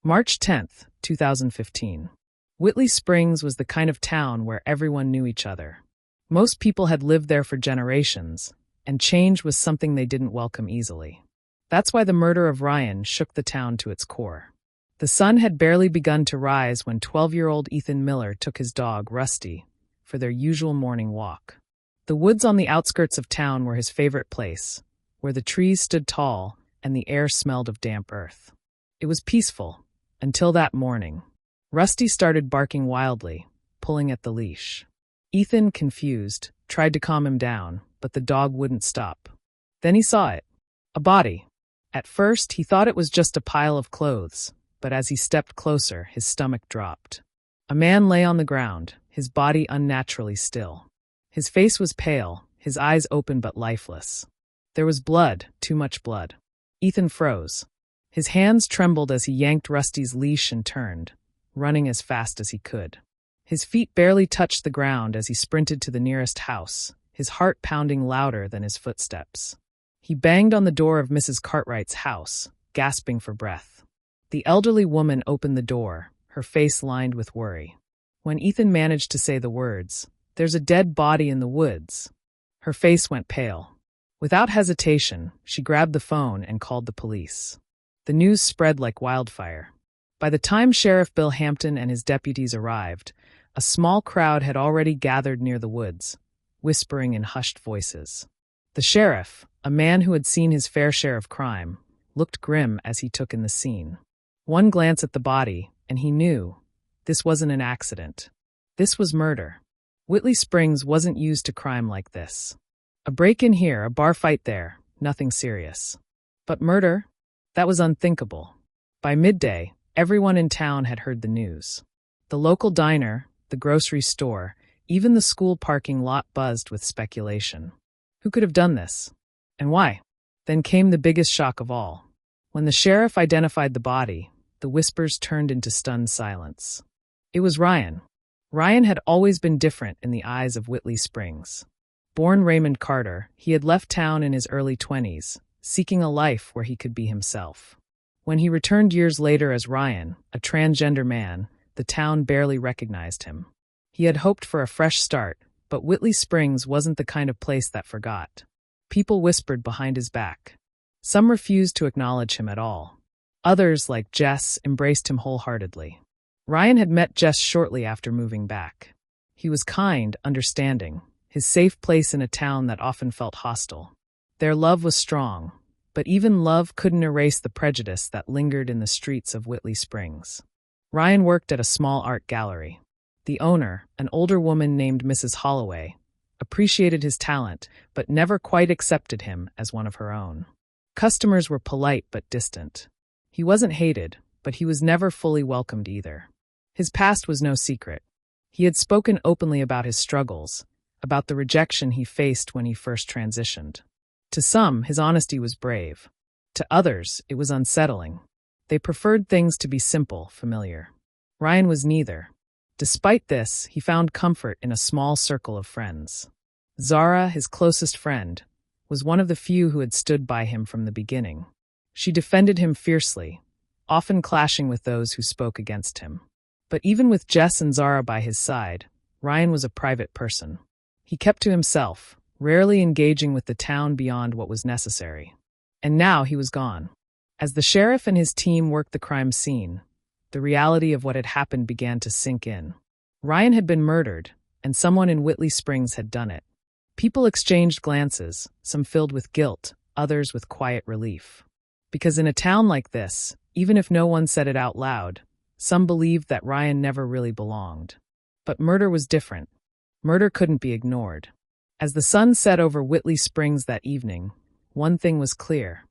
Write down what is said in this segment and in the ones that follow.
March 10th, 2015. Whitley Springs was the kind of town where everyone knew each other. Most people had lived there for generations, and change was something they didn't welcome easily. That's why the murder of Ryan shook the town to its core. The sun had barely begun to rise when 12-year-old Ethan Miller took his dog, Rusty, for their usual morning walk. The woods on the outskirts of town were his favorite place, where the trees stood tall and the air smelled of damp earth. It was peaceful, until that morning. Rusty started barking wildly, pulling at the leash. Ethan, confused, tried to calm him down, but the dog wouldn't stop. Then he saw it. A body. At first, he thought it was just a pile of clothes, but as he stepped closer, his stomach dropped. A man lay on the ground, his body unnaturally still. His face was pale, his eyes open but lifeless. There was blood, too much blood. Ethan froze. His hands trembled as he yanked Rusty's leash and turned, running as fast as he could. His feet barely touched the ground as he sprinted to the nearest house, his heart pounding louder than his footsteps. He banged on the door of Mrs. Cartwright's house, gasping for breath. The elderly woman opened the door, her face lined with worry. When Ethan managed to say the words, "There's a dead body in the woods," her face went pale. Without hesitation, she grabbed the phone and called the police. The news spread like wildfire. By the time Sheriff Bill Hampton and his deputies arrived, a small crowd had already gathered near the woods, whispering in hushed voices. The sheriff, a man who had seen his fair share of crime, looked grim as he took in the scene. One glance at the body, and he knew this wasn't an accident. This was murder. Whitley Springs wasn't used to crime like this. A break-in here, a bar fight there, nothing serious. But murder? That was unthinkable. By midday, everyone in town had heard the news. The local diner, the grocery store, even the school parking lot buzzed with speculation. Who could have done this? And why? Then came the biggest shock of all. When the sheriff identified the body, the whispers turned into stunned silence. It was Ryan. Ryan had always been different in the eyes of Whitley Springs. Born Raymond Carter, he had left town in his early 20s, seeking a life where he could be himself. When he returned years later as Ryan, a transgender man, the town barely recognized him. He had hoped for a fresh start, but Whitley Springs wasn't the kind of place that forgot. People whispered behind his back. Some refused to acknowledge him at all. Others, like Jess, embraced him wholeheartedly. Ryan had met Jess shortly after moving back. He was kind, understanding, his safe place in a town that often felt hostile. Their love was strong, but even love couldn't erase the prejudice that lingered in the streets of Whitley Springs. Ryan worked at a small art gallery. The owner, an older woman named Mrs. Holloway, appreciated his talent, but never quite accepted him as one of her own. Customers were polite but distant. He wasn't hated, but he was never fully welcomed either. His past was no secret. He had spoken openly about his struggles, about the rejection he faced when he first transitioned. To some, his honesty was brave. To others, it was unsettling. They preferred things to be simple, familiar. Ryan was neither. Despite this, he found comfort in a small circle of friends. Zara, his closest friend, was one of the few who had stood by him from the beginning. She defended him fiercely, often clashing with those who spoke against him. But even with Jess and Zara by his side, Ryan was a private person. He kept to himself, rarely engaging with the town beyond what was necessary. And now he was gone. As the sheriff and his team worked the crime scene, the reality of what had happened began to sink in. Ryan had been murdered, and someone in Whitley Springs had done it. People exchanged glances, some filled with guilt, others with quiet relief. Because in a town like this, even if no one said it out loud, some believed that Ryan never really belonged. But murder was different. Murder couldn't be ignored. As the sun set over Whitley Springs that evening, one thing was clear.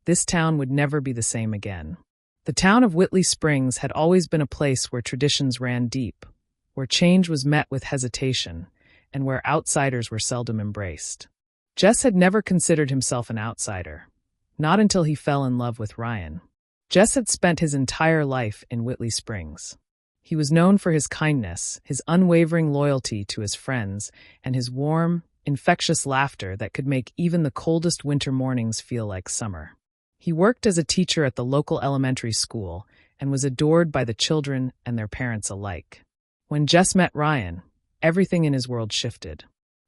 This town would never be the same again. The town of Whitley Springs had always been a place where traditions ran deep, where change was met with hesitation, and where outsiders were seldom embraced. Jess had never considered himself an outsider, not until he fell in love with Ryan. Jess had spent his entire life in Whitley Springs. He was known for his kindness, his unwavering loyalty to his friends, and his warm, infectious laughter that could make even the coldest winter mornings feel like summer. He worked as a teacher at the local elementary school, and was adored by the children and their parents alike. When Jess met Ryan, everything in his world shifted.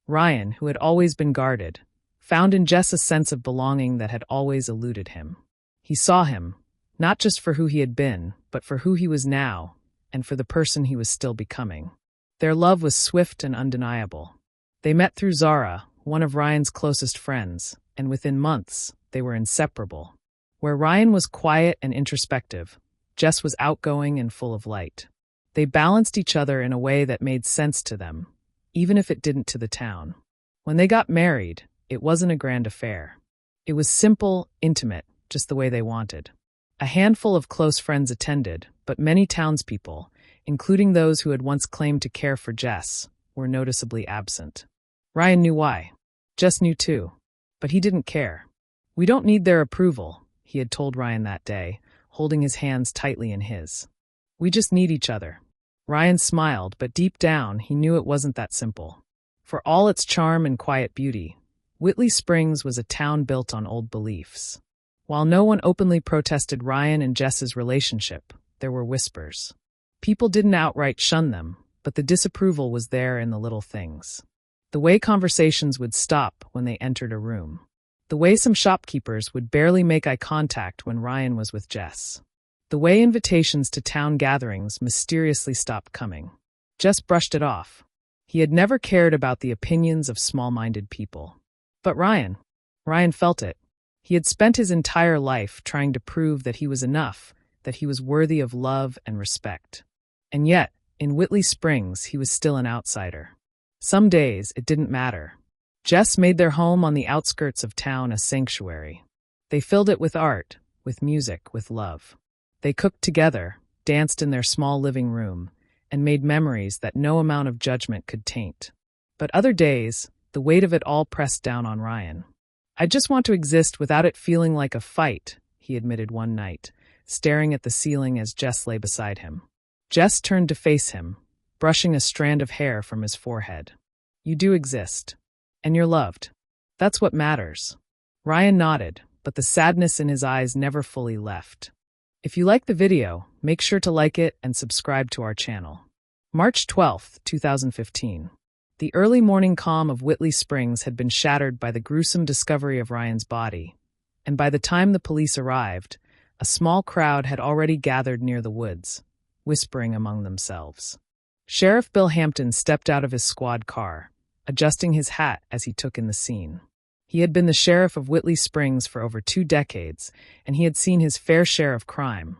Ryan, who had always been guarded, found in Jess a sense of belonging that had always eluded him. He saw him, not just for who he had been, but for who he was now, and for the person he was still becoming. Their love was swift and undeniable. They met through Zara, one of Ryan's closest friends, and within months, they were inseparable. Where Ryan was quiet and introspective, Jess was outgoing and full of light. They balanced each other in a way that made sense to them, even if it didn't to the town. When they got married, it wasn't a grand affair. It was simple, intimate, just the way they wanted. A handful of close friends attended, but many townspeople, including those who had once claimed to care for Jess, were noticeably absent. Ryan knew why. Jess knew too. But he didn't care. "We don't need their approval," he had told Ryan that day, holding his hands tightly in his. "We just need each other." Ryan smiled, but deep down he knew it wasn't that simple. For all its charm and quiet beauty, Whitley Springs was a town built on old beliefs. While no one openly protested Ryan and Jess's relationship, there were whispers. People didn't outright shun them, but the disapproval was there in the little things. The way conversations would stop when they entered a room. The way some shopkeepers would barely make eye contact when Ryan was with Jess. The way invitations to town gatherings mysteriously stopped coming. Jess brushed it off. He had never cared about the opinions of small-minded people. But Ryan felt it. He had spent his entire life trying to prove that he was enough, that he was worthy of love and respect. And yet, in Whitley Springs, he was still an outsider. Some days, it didn't matter. Jess made their home on the outskirts of town a sanctuary. They filled it with art, with music, with love. They cooked together, danced in their small living room, and made memories that no amount of judgment could taint. But other days, the weight of it all pressed down on Ryan. "I just want to exist without it feeling like a fight," he admitted one night, staring at the ceiling as Jess lay beside him. Jess turned to face him, brushing a strand of hair from his forehead. "You do exist. And you're loved. That's what matters." Ryan nodded, but the sadness in his eyes never fully left. If you like the video, make sure to like it and subscribe to our channel. March 12, 2015. The early morning calm of Whitley Springs had been shattered by the gruesome discovery of Ryan's body, and by the time the police arrived, a small crowd had already gathered near the woods, whispering among themselves. Sheriff Bill Hampton stepped out of his squad car, adjusting his hat as he took in the scene. He had been the sheriff of Whitley Springs for over 2 decades, and he had seen his fair share of crime.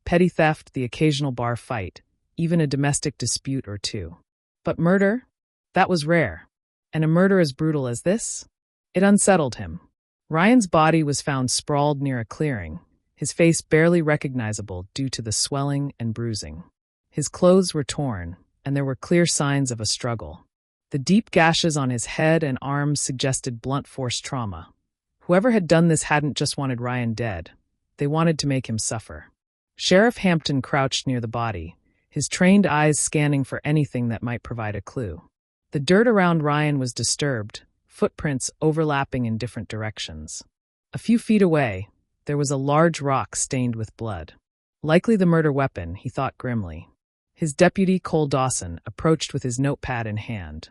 Petty theft, the occasional bar fight, even a domestic dispute or two. But murder? That was rare. And a murder as brutal as this? It unsettled him. Ryan's body was found sprawled near a clearing, his face barely recognizable due to the swelling and bruising. His clothes were torn, and there were clear signs of a struggle. The deep gashes on his head and arms suggested blunt force trauma. Whoever had done this hadn't just wanted Ryan dead. They wanted to make him suffer. Sheriff Hampton crouched near the body, his trained eyes scanning for anything that might provide a clue. The dirt around Ryan was disturbed, footprints overlapping in different directions. A few feet away, there was a large rock stained with blood. Likely the murder weapon, he thought grimly. His deputy, Cole Dawson, approached with his notepad in hand.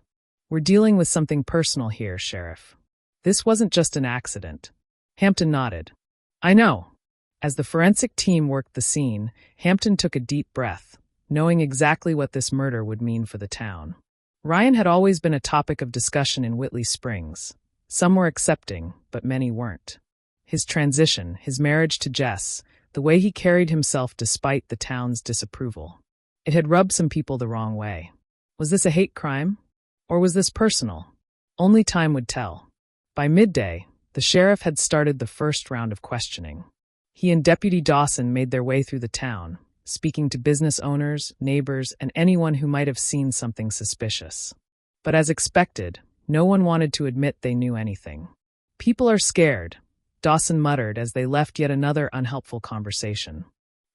"We're dealing with something personal here, Sheriff. This wasn't just an accident." Hampton nodded. "I know." As the forensic team worked the scene, Hampton took a deep breath, knowing exactly what this murder would mean for the town. Ryan had always been a topic of discussion in Whitley Springs. Some were accepting, but many weren't. His transition, his marriage to Jess, the way he carried himself despite the town's disapproval. It had rubbed some people the wrong way. Was this a hate crime? Or was this personal? Only time would tell. By midday, the sheriff had started the first round of questioning. He and Deputy Dawson made their way through the town, speaking to business owners, neighbors, and anyone who might have seen something suspicious. But as expected, no one wanted to admit they knew anything. "People are scared," Dawson muttered as they left yet another unhelpful conversation.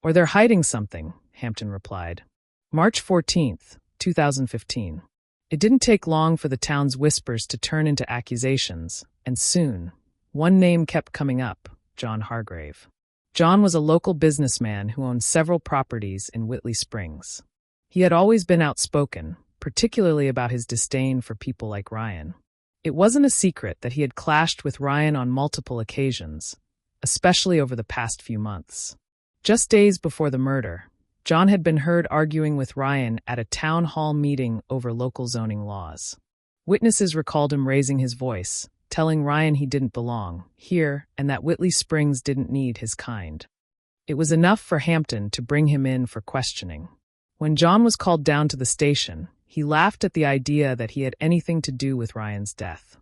"Or they're hiding something," Hampton replied. March 14, 2015. It didn't take long for the town's whispers to turn into accusations, and soon, one name kept coming up: John Hargrave. John was a local businessman who owned several properties in Whitley Springs. He had always been outspoken, particularly about his disdain for people like Ryan. It wasn't a secret that he had clashed with Ryan on multiple occasions, especially over the past few months. Just days before the murder, John had been heard arguing with Ryan at a town hall meeting over local zoning laws. Witnesses recalled him raising his voice, telling Ryan he didn't belong here and that Whitley Springs didn't need his kind. It was enough for Hampton to bring him in for questioning. When John was called down to the station, he laughed at the idea that he had anything to do with Ryan's death.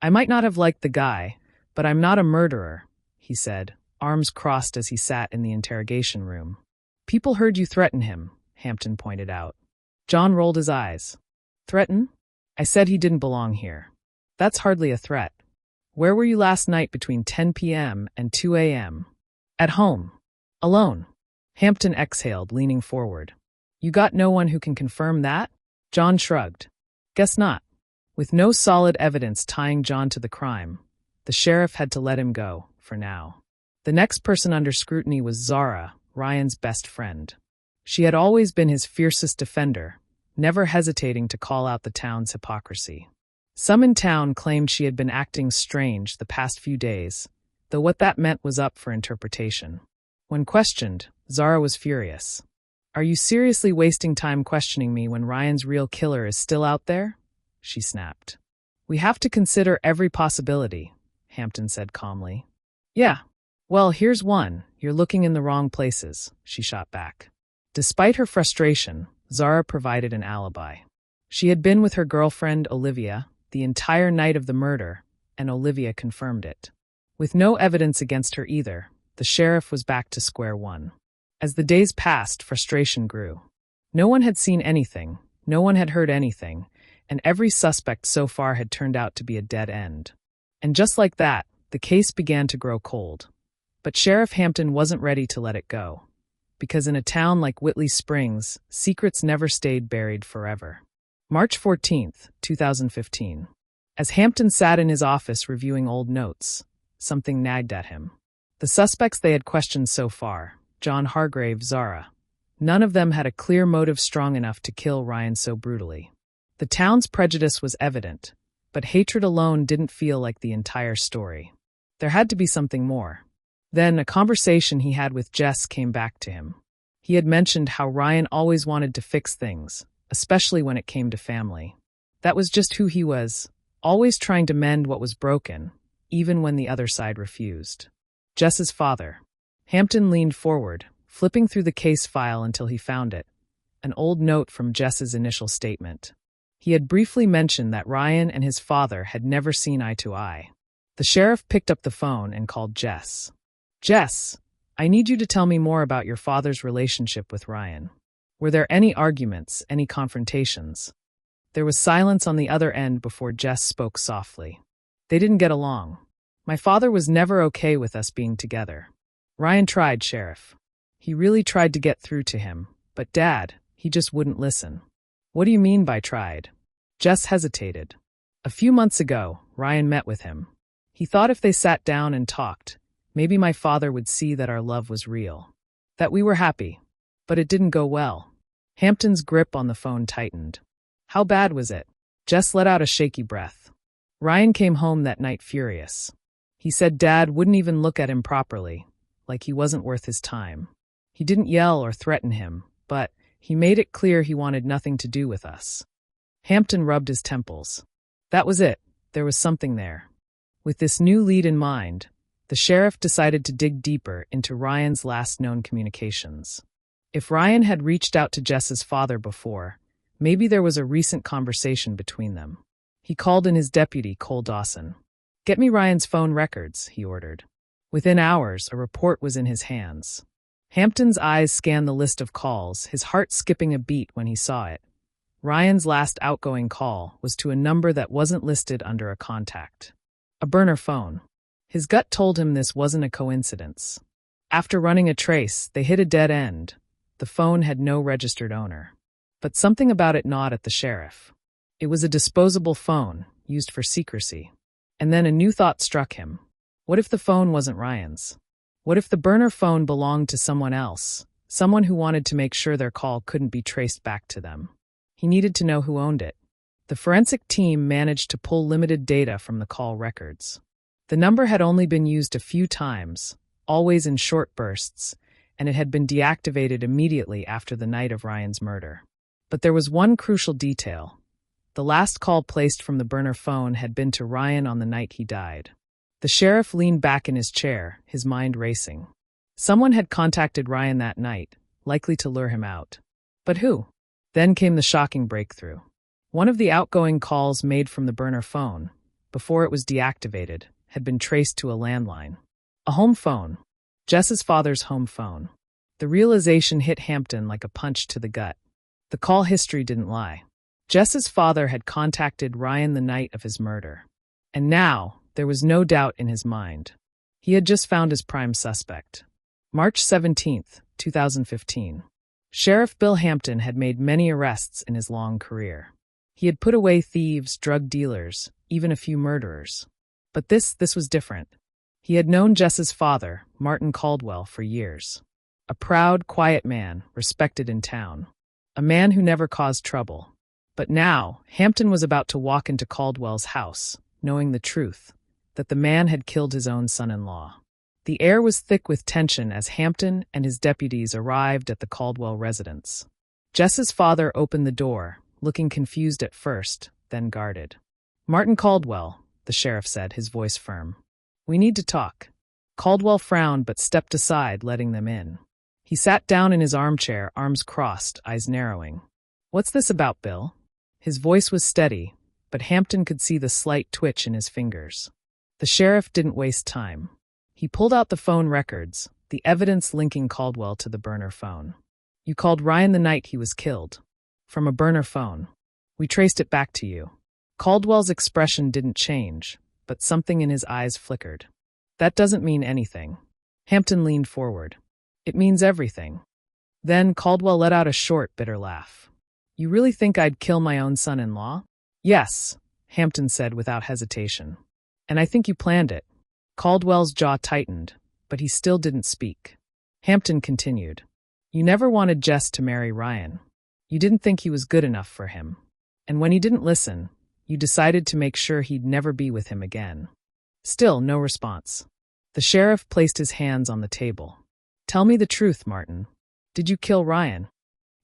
"I might not have liked the guy, but I'm not a murderer," he said, arms crossed as he sat in the interrogation room. "People heard you threaten him," Hampton pointed out. John rolled his eyes. "Threaten? I said he didn't belong here. That's hardly a threat. Where were you last night between 10 p.m. and 2 a.m.? At home. Alone." Hampton exhaled, leaning forward. "You got no one who can confirm that?" John shrugged. "Guess not." With no solid evidence tying John to the crime, the sheriff had to let him go, for now. The next person under scrutiny was Zara, Ryan's best friend. She had always been his fiercest defender, never hesitating to call out the town's hypocrisy. Some in town claimed she had been acting strange the past few days, though what that meant was up for interpretation. When questioned, Zara was furious. "Are you seriously wasting time questioning me when Ryan's real killer is still out there?" she snapped. "We have to consider every possibility," Hampton said calmly. "Yeah. Well, here's one. You're looking in the wrong places," she shot back. Despite her frustration, Zara provided an alibi. She had been with her girlfriend, Olivia, the entire night of the murder, and Olivia confirmed it. With no evidence against her either, the sheriff was back to square one. As the days passed, frustration grew. No one had seen anything, no one had heard anything, and every suspect so far had turned out to be a dead end. And just like that, the case began to grow cold. But Sheriff Hampton wasn't ready to let it go. Because in a town like Whitley Springs, secrets never stayed buried forever. March 14th, 2015. As Hampton sat in his office reviewing old notes, something nagged at him. The suspects they had questioned so far, John Hargrave, Zara, none of them had a clear motive strong enough to kill Ryan so brutally. The town's prejudice was evident, but hatred alone didn't feel like the entire story. There had to be something more. Then a conversation he had with Jess came back to him. He had mentioned how Ryan always wanted to fix things, especially when it came to family. That was just who he was, always trying to mend what was broken, even when the other side refused. Jess's father. Hampton leaned forward, flipping through the case file until he found it, an old note from Jess's initial statement. He had briefly mentioned that Ryan and his father had never seen eye to eye. The sheriff picked up the phone and called Jess. "Jess, I need you to tell me more about your father's relationship with Ryan. Were there any arguments, any confrontations?" There was silence on the other end before Jess spoke softly. "They didn't get along. My father was never okay with us being together. Ryan tried, Sheriff. He really tried to get through to him, but Dad, he just wouldn't listen." "What do you mean by tried?" Jess hesitated. "A few months ago, Ryan met with him. He thought if they sat down and talked, maybe my father would see that our love was real, that we were happy. But it didn't go well." Hampton's grip on the phone tightened. "How bad was it?" Jess let out a shaky breath. "Ryan came home that night furious. He said Dad wouldn't even look at him properly, like he wasn't worth his time. He didn't yell or threaten him, but he made it clear he wanted nothing to do with us." Hampton rubbed his temples. That was it. There was something there. With this new lead in mind, the sheriff decided to dig deeper into Ryan's last known communications. If Ryan had reached out to Jess's father before, maybe there was a recent conversation between them. He called in his deputy, Cole Dawson. "Get me Ryan's phone records," he ordered. Within hours, a report was in his hands. Hampton's eyes scanned the list of calls, his heart skipping a beat when he saw it. Ryan's last outgoing call was to a number that wasn't listed under a contact. A burner phone. His gut told him this wasn't a coincidence. After running a trace, they hit a dead end. The phone had no registered owner. But something about it gnawed at the sheriff. It was a disposable phone, used for secrecy. And then a new thought struck him. What if the phone wasn't Ryan's? What if the burner phone belonged to someone else, someone who wanted to make sure their call couldn't be traced back to them? He needed to know who owned it. The forensic team managed to pull limited data from the call records. The number had only been used a few times, always in short bursts, and it had been deactivated immediately after the night of Ryan's murder. But there was one crucial detail. The last call placed from the burner phone had been to Ryan on the night he died. The sheriff leaned back in his chair, his mind racing. Someone had contacted Ryan that night, likely to lure him out. But who? Then came the shocking breakthrough. One of the outgoing calls made from the burner phone, before it was deactivated, had been traced to a landline. A home phone. Jess's father's home phone. The realization hit Hampton like a punch to the gut. The call history didn't lie. Jess's father had contacted Ryan the night of his murder. And now, there was no doubt in his mind. He had just found his prime suspect. March 17, 2015. Sheriff Bill Hampton had made many arrests in his long career. He had put away thieves, drug dealers, even a few murderers. But this was different. He had known Jess's father, Martin Caldwell, for years. A proud, quiet man, respected in town. A man who never caused trouble. But now, Hampton was about to walk into Caldwell's house, knowing the truth, that the man had killed his own son-in-law. The air was thick with tension as Hampton and his deputies arrived at the Caldwell residence. Jess's father opened the door, looking confused at first, then guarded. "Martin Caldwell," the sheriff said, his voice firm. "We need to talk." Caldwell frowned but stepped aside, letting them in. He sat down in his armchair, arms crossed, eyes narrowing. "What's this about, Bill?" His voice was steady, but Hampton could see the slight twitch in his fingers. The sheriff didn't waste time. He pulled out the phone records, the evidence linking Caldwell to the burner phone. "You called Ryan the night he was killed. From a burner phone. We traced it back to you." Caldwell's expression didn't change, but something in his eyes flickered. "That doesn't mean anything." Hampton leaned forward. "It means everything." Then Caldwell let out a short, bitter laugh. "You really think I'd kill my own son-in-law?" "Yes," Hampton said without hesitation. "And I think you planned it." Caldwell's jaw tightened, but he still didn't speak. Hampton continued. "You never wanted Jess to marry Ryan. You didn't think he was good enough for him. And when he didn't listen, you decided to make sure he'd never be with him again." Still no response. The sheriff placed his hands on the table. "Tell me the truth, Martin. Did you kill Ryan?"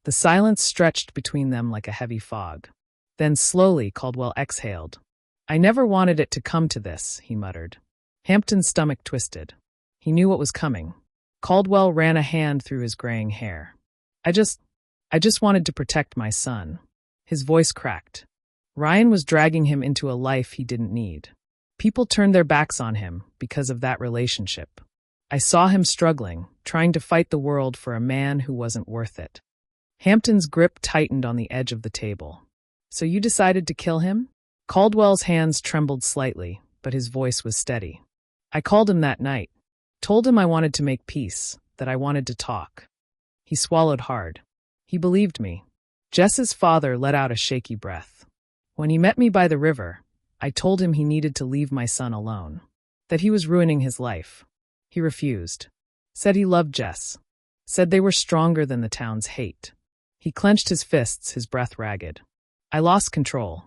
The silence stretched between them like a heavy fog. Then slowly Caldwell exhaled. "I never wanted it to come to this," he muttered. Hampton's stomach twisted. He knew what was coming. Caldwell ran a hand through his graying hair. I just wanted to protect my son." His voice cracked. Ryan was dragging him into a life he didn't need. People turned their backs on him because of that relationship. I saw him struggling, trying to fight the world for a man who wasn't worth it. Hampton's grip tightened on the edge of the table. "So you decided to kill him?" Caldwell's hands trembled slightly, but his voice was steady. "I called him that night. Told him I wanted to make peace, that I wanted to talk." He swallowed hard. He believed me. Jess's father let out a shaky breath. "When he met me by the river, I told him he needed to leave my son alone. That he was ruining his life. He refused. Said he loved Jess. Said they were stronger than the town's hate." He clenched his fists, his breath ragged. "I lost control.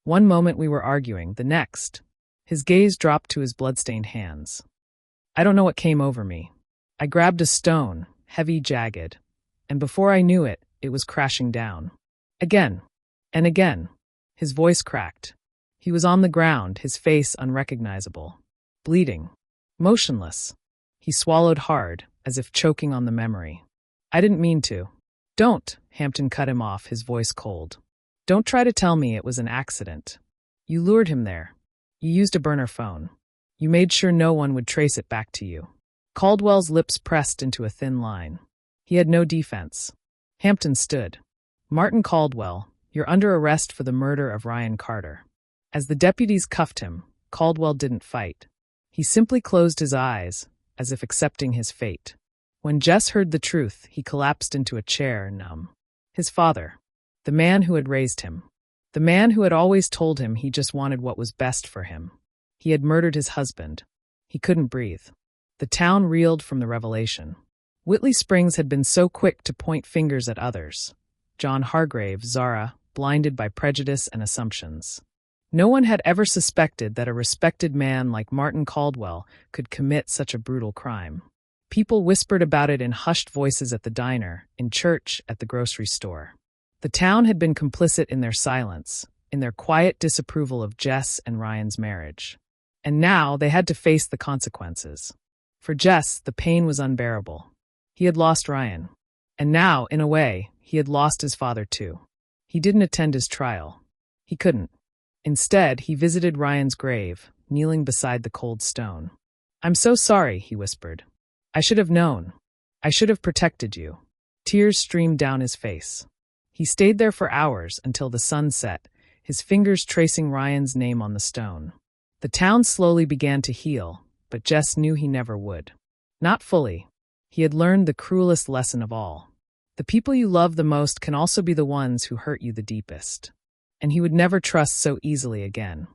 One moment we were arguing, the next." His gaze dropped to his blood-stained hands. "I don't know what came over me. I grabbed a stone, heavy, jagged, and before I knew it, it was crashing down. Again, and again." His voice cracked. He was on the ground, his face unrecognizable. Bleeding. Motionless. He swallowed hard, as if choking on the memory. "I didn't mean to." "Don't," Hampton cut him off, his voice cold. "Don't try to tell me it was an accident. You lured him there. You used a burner phone. You made sure no one would trace it back to you." Caldwell's lips pressed into a thin line. He had no defense. Hampton stood. "Martin Caldwell, you're under arrest for the murder of Ryan Carter." As the deputies cuffed him, Caldwell didn't fight. He simply closed his eyes, as if accepting his fate. When Jess heard the truth, he collapsed into a chair, numb. His father. The man who had raised him. The man who had always told him he just wanted what was best for him. He had murdered his husband. He couldn't breathe. The town reeled from the revelation. Whitley Springs had been so quick to point fingers at others. John Hargrave, Zara, blinded by prejudice and assumptions. No one had ever suspected that a respected man like Martin Caldwell could commit such a brutal crime. People whispered about it in hushed voices at the diner, in church, at the grocery store. The town had been complicit in their silence, in their quiet disapproval of Jess and Ryan's marriage. And now they had to face the consequences. For Jess, the pain was unbearable. He had lost Ryan. And now, in a way, he had lost his father too. He didn't attend his trial. He couldn't. Instead, he visited Ryan's grave, kneeling beside the cold stone. "I'm so sorry," he whispered. "I should have known. I should have protected you." Tears streamed down his face. He stayed there for hours until the sun set, his fingers tracing Ryan's name on the stone. The town slowly began to heal, but Jess knew he never would. Not fully. He had learned the cruelest lesson of all. The people you love the most can also be the ones who hurt you the deepest. And he would never trust so easily again.